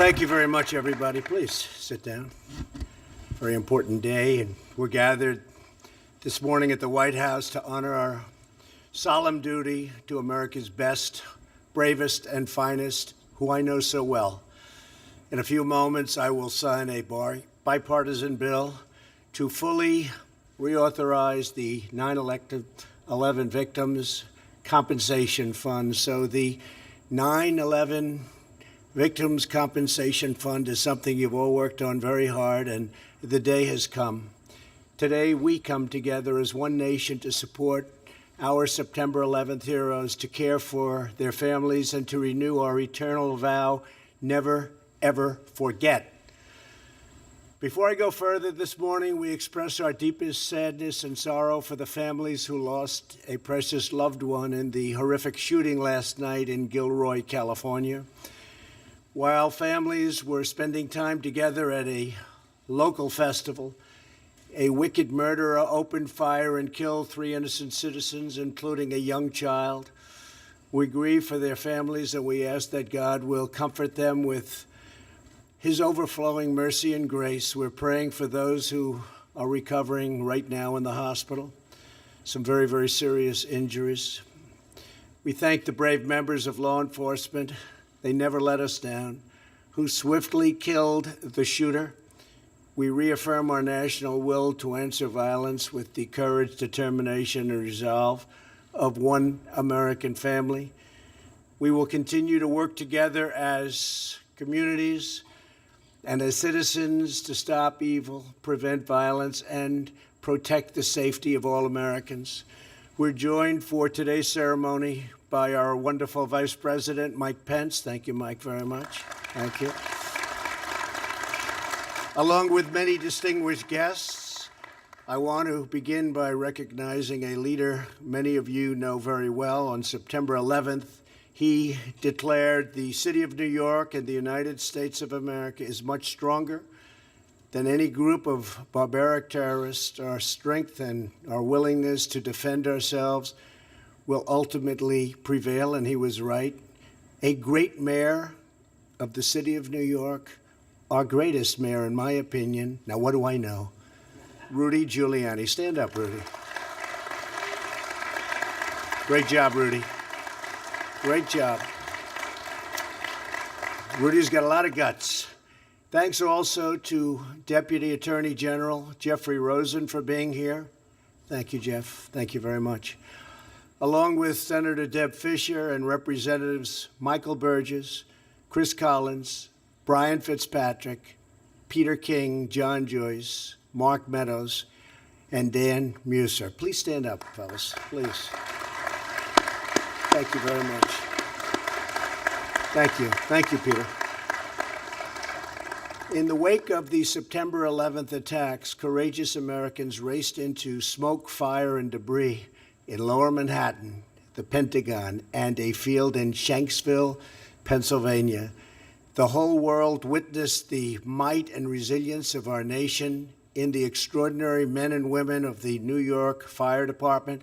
Thank you very much, everybody. Please sit down. Very important day, and we're gathered this morning at the White House to honor our solemn duty to America's best, bravest, and finest, who I know so well. In a few moments, I will sign a bipartisan bill to fully reauthorize the 9/11 victims' compensation fund. So the 9/11 Victims' Compensation Fund is something you've all worked on very hard, and the day has come. Today, we come together as one nation to support our September 11th heroes, to care for their families, and to renew our eternal vow, never, ever forget. Before I go further this morning, we express our deepest sadness and sorrow for the families who lost a precious loved one in the horrific shooting last night in Gilroy, California. While families were spending time together at a local festival, a wicked murderer opened fire and killed 3 innocent citizens, including a young child. We grieve for their families, and we ask that God will comfort them with His overflowing mercy and grace. We're praying for those who are recovering right now in the hospital, some very, very serious injuries. We thank the brave members of law enforcement. They never let us down, who swiftly killed the shooter. We reaffirm our national will to answer violence with the courage, determination, and resolve of one American family. We will continue to work together as communities and as citizens to stop evil, prevent violence, and protect the safety of all Americans. We're joined for today's ceremony by our wonderful Vice President, Mike Pence. Thank you, Mike, very much. Thank you. Along with many distinguished guests, I want to begin by recognizing a leader many of you know very well. On September 11th, he declared the city of New York and the United States of America is much stronger than any group of barbaric terrorists. Our strength and our willingness to defend ourselves will ultimately prevail, and he was right. A great mayor of the city of New York, our greatest mayor, in my opinion. Now, what do I know? Rudy Giuliani. Stand up, Rudy. Great job, Rudy. Great job. Rudy's got a lot of guts. Thanks also to Deputy Attorney General Jeffrey Rosen for being here. Thank you, Jeff. Thank you very much. Along with Senator Deb Fischer and Representatives Michael Burgess, Chris Collins, Brian Fitzpatrick, Peter King, John Joyce, Mark Meadows, and Dan Muser. Please stand up, fellas, please. Thank you very much. Thank you. Thank you, Peter. In the wake of the September 11th attacks, courageous Americans raced into smoke, fire, and debris in Lower Manhattan, the Pentagon, and a field in Shanksville, Pennsylvania. The whole world witnessed the might and resilience of our nation in the extraordinary men and women of the New York Fire Department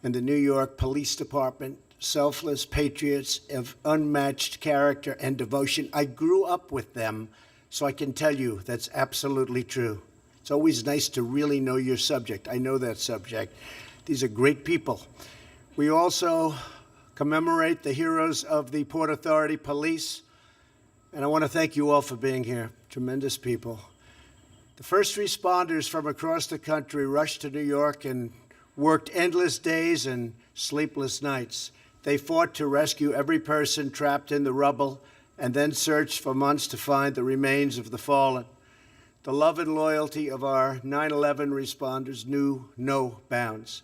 and the New York Police Department, selfless patriots of unmatched character and devotion. I grew up with them, so I can tell you that's absolutely true. It's always nice to really know your subject. I know that subject. These are great people. We also commemorate the heroes of the Port Authority Police, and I want to thank you all for being here. Tremendous people. The first responders from across the country rushed to New York and worked endless days and sleepless nights. They fought to rescue every person trapped in the rubble and then searched for months to find the remains of the fallen. The love and loyalty of our 9/11 responders knew no bounds.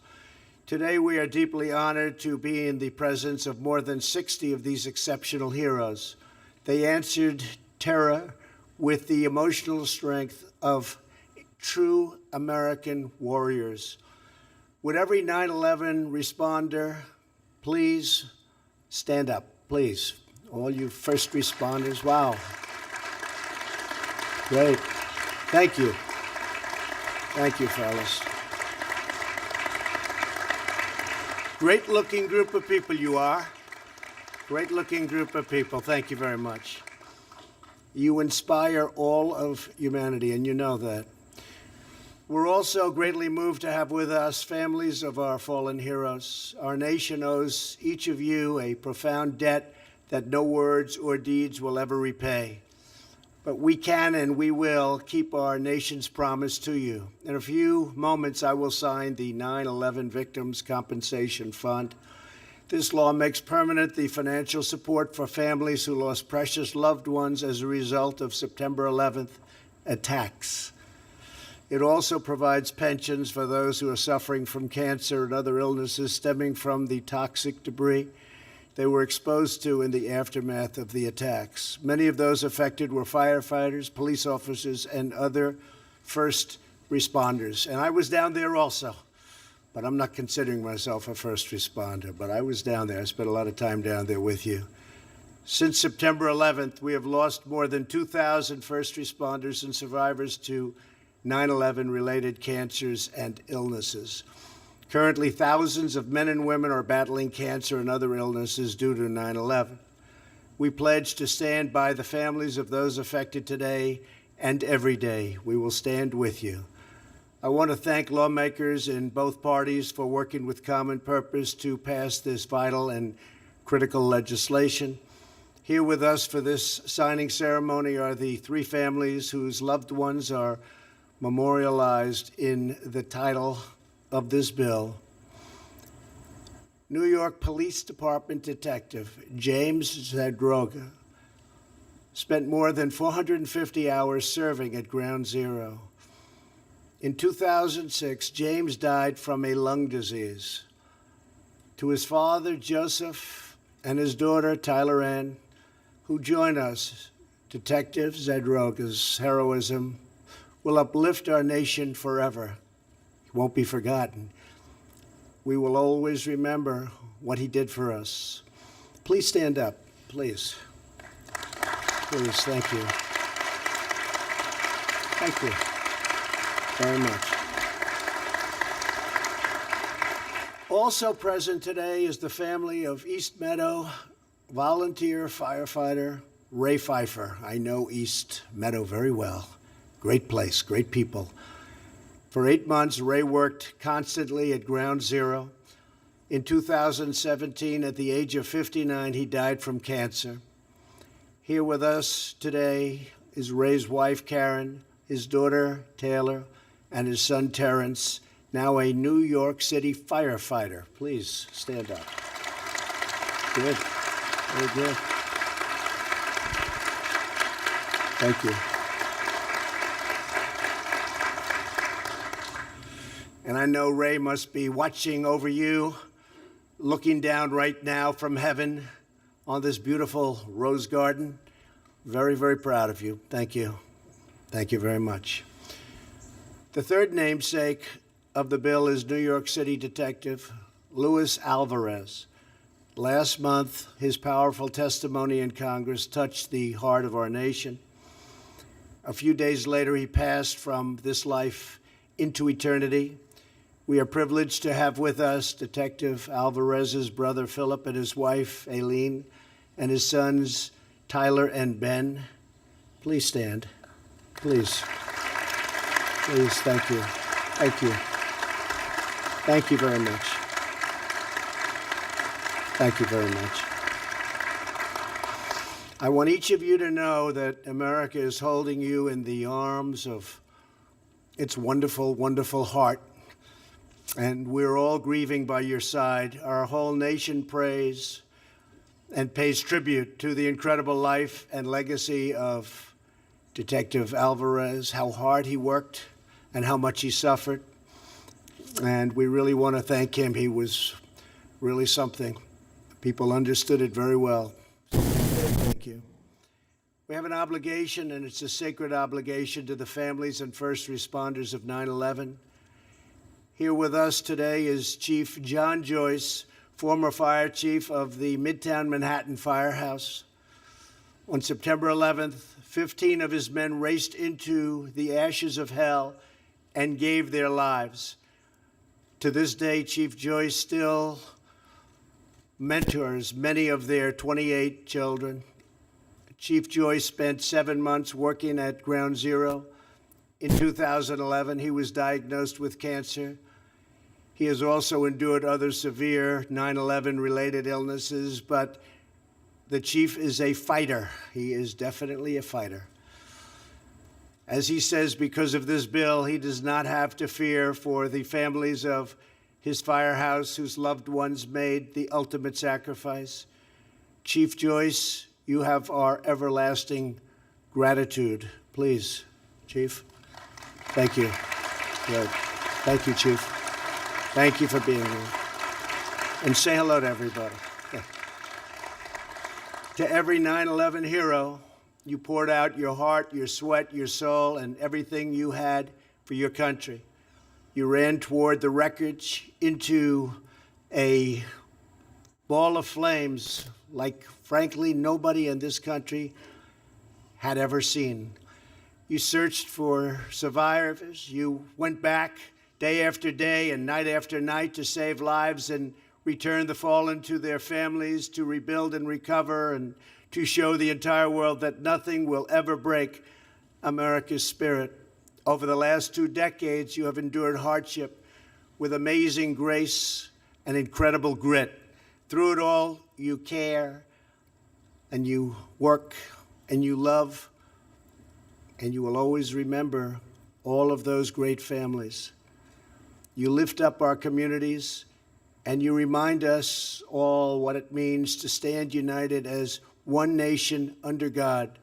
Today, we are deeply honored to be in the presence of more than 60 of these exceptional heroes. They answered terror with the emotional strength of true American warriors. Would every 9/11 responder please stand up, please? All you first responders, wow. Great. Thank you. Thank you, fellas. Great-looking group of people you are. Great-looking group of people. Thank you very much. You inspire all of humanity, and you know that. We're also greatly moved to have with us families of our fallen heroes. Our nation owes each of you a profound debt that no words or deeds will ever repay. But we can and we will keep our nation's promise to you. In a few moments, I will sign the 9/11 Victims Compensation Fund. This law makes permanent the financial support for families who lost precious loved ones as a result of September 11th attacks. It also provides pensions for those who are suffering from cancer and other illnesses stemming from the toxic debris they were exposed to in the aftermath of the attacks. Many of those affected were firefighters, police officers, and other first responders. And I was down there also, but I'm not considering myself a first responder, but I was down there. I spent a lot of time down there with you. Since September 11th, we have lost more than 2,000 first responders and survivors to 9/11 related cancers and illnesses. Currently, thousands of men and women are battling cancer and other illnesses due to 9/11. We pledge to stand by the families of those affected today and every day. We will stand with you. I want to thank lawmakers in both parties for working with common purpose to pass this vital and critical legislation. Here with us for this signing ceremony are the three families whose loved ones are memorialized in the title of this bill. New York Police Department Detective James Zadroga spent more than 450 hours serving at Ground Zero. In 2006, James died from a lung disease. To his father, Joseph, and his daughter, Tyler Ann, who join us, Detective Zadroga's heroism will uplift our nation forever. It won't be forgotten. We will always remember what he did for us. Please stand up, please. Please, thank you. Thank you very much. Also present today is the family of East Meadow volunteer firefighter Ray Pfeiffer. I know East Meadow very well. Great place, great people. For 8 months, Ray worked constantly at Ground Zero. In 2017, at the age of 59, he died from cancer. Here with us today is Ray's wife, Karen, his daughter, Taylor, and his son, Terrence, now a New York City firefighter. Please stand up. Good. Very good. Thank you. And I know Ray must be watching over you, looking down right now from heaven on this beautiful rose garden. Very, very proud of you. Thank you. Thank you very much. The third namesake of the bill is New York City Detective Luis Alvarez. Last month, his powerful testimony in Congress touched the heart of our nation. A few days later, he passed from this life into eternity. We are privileged to have with us Detective Alvarez's brother, Philip, and his wife, Aileen, and his sons, Tyler and Ben. Please stand. Please. Please, thank you. Thank you. Thank you very much. Thank you very much. I want each of you to know that America is holding you in the arms of its wonderful, wonderful heart. And we're all grieving by your side. Our whole nation prays and pays tribute to the incredible life and legacy of Detective Alvarez, how hard he worked and how much he suffered. And we really want to thank him. He was really something. People understood it very well. Thank you. We have an obligation, and it's a sacred obligation to the families and first responders of 9/11. Here with us today is Chief John Joyce, former fire chief of the Midtown Manhattan Firehouse. On September 11th, 15 of his men raced into the ashes of hell and gave their lives. To this day, Chief Joyce still mentors many of their 28 children, Chief Joyce spent 7 months working at Ground Zero. In 2011, he was diagnosed with cancer. He has also endured other severe 9/11 related illnesses, but the chief is a fighter. He is definitely a fighter. As he says, because of this bill, he does not have to fear for the families of his firehouse whose loved ones made the ultimate sacrifice. Chief Joyce, you have our everlasting gratitude. Please, Chief. Thank you. Good. Thank you, Chief. Thank you for being here. And say hello to everybody. Yeah. To every 9/11 hero, you poured out your heart, your sweat, your soul, and everything you had for your country. You ran toward the wreckage into a ball of flames like, frankly, nobody in this country had ever seen. You searched for survivors. You went back day after day and night after night to save lives and return the fallen to their families, to rebuild and recover, and to show the entire world that nothing will ever break America's spirit. Over the last 2 decades, you have endured hardship with amazing grace and incredible grit. Through it all, you care, and you work, and you love, and you will always remember all of those great families. You lift up our communities, and you remind us all what it means to stand united as one nation under God.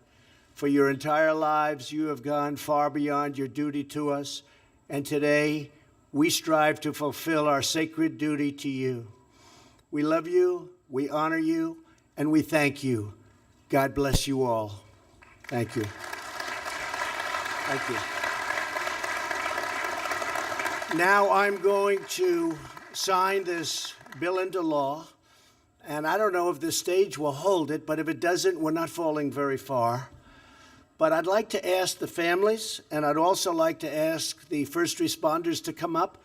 For your entire lives, you have gone far beyond your duty to us, and today we strive to fulfill our sacred duty to you. We love you, we honor you, and we thank you. God bless you all. Thank you. Thank you. Now I'm going to sign this bill into law, and I don't know if the stage will hold it, but if it doesn't, we're not falling very far. But I'd like to ask the families, and I'd also like to ask the first responders to come up,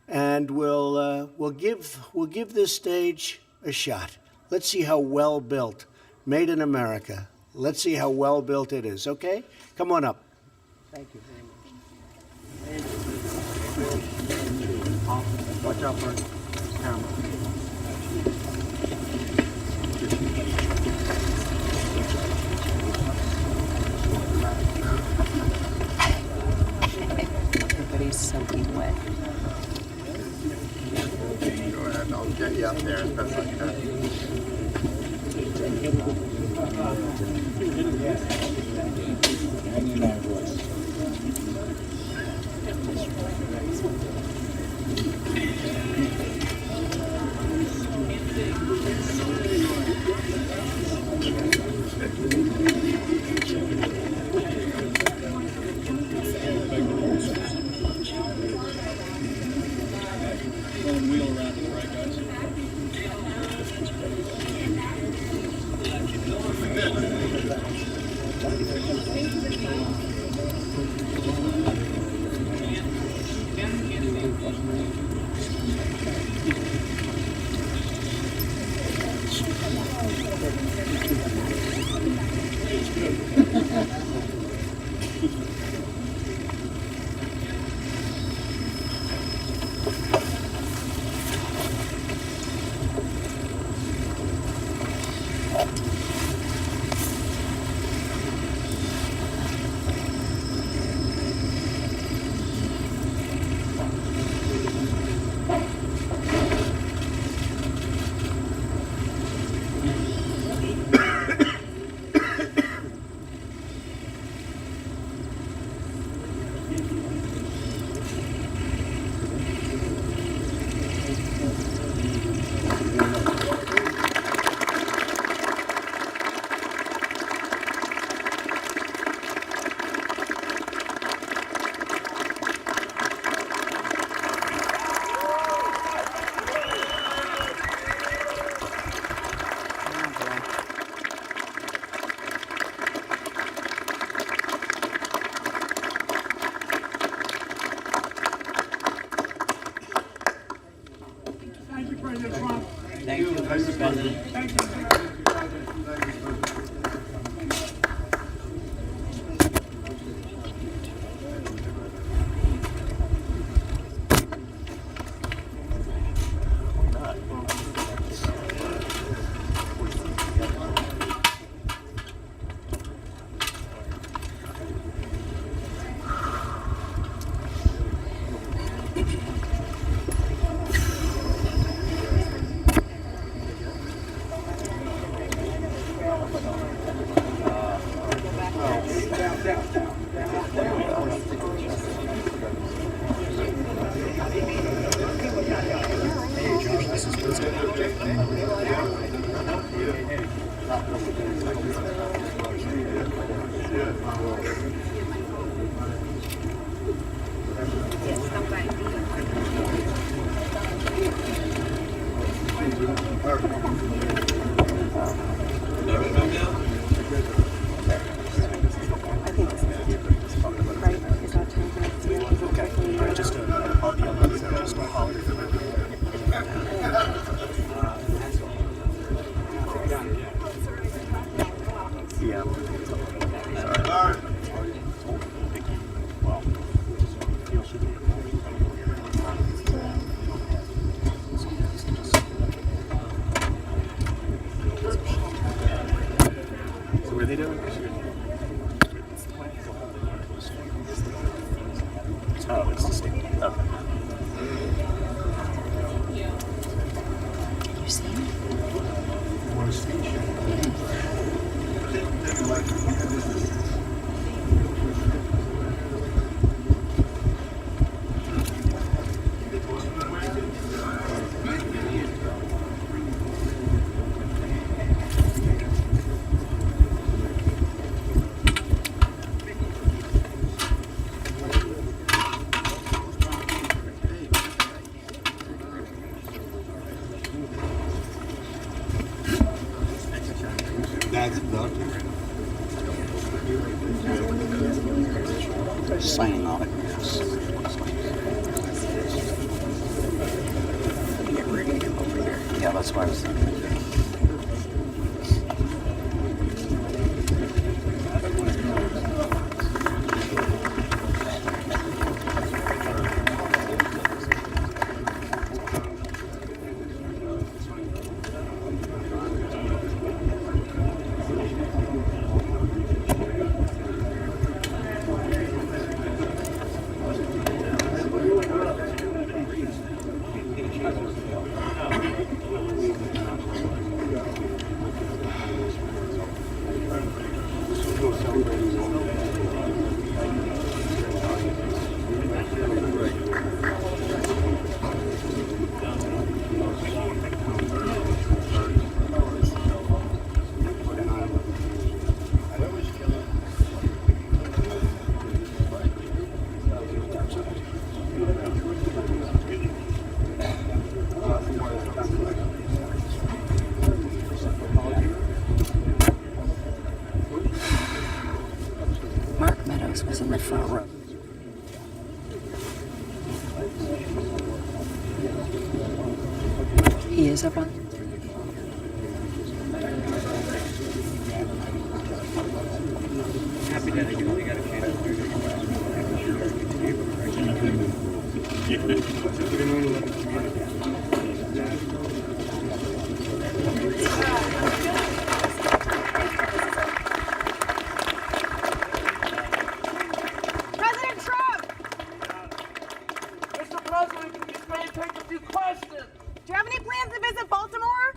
and we'll give this stage a shot. Let's see how well built, made in America. Let's see how well built it is. Okay, come on up. Thank you very much. Watch out for the camera. Everybody's soaking wet. Go ahead, I'll get you up there as best I can. Thank you, Mr. President. Thank you. Oh, it's the state. Okay. You see him? That's not. Signing autographs. Get ready to go over here. Yeah, that's what I was thinking. Mark Meadows was in the front row. He is up on. Happy that I got President Trump! Mr. President, can you stay and take a few questions? Do you have any plans to visit Baltimore?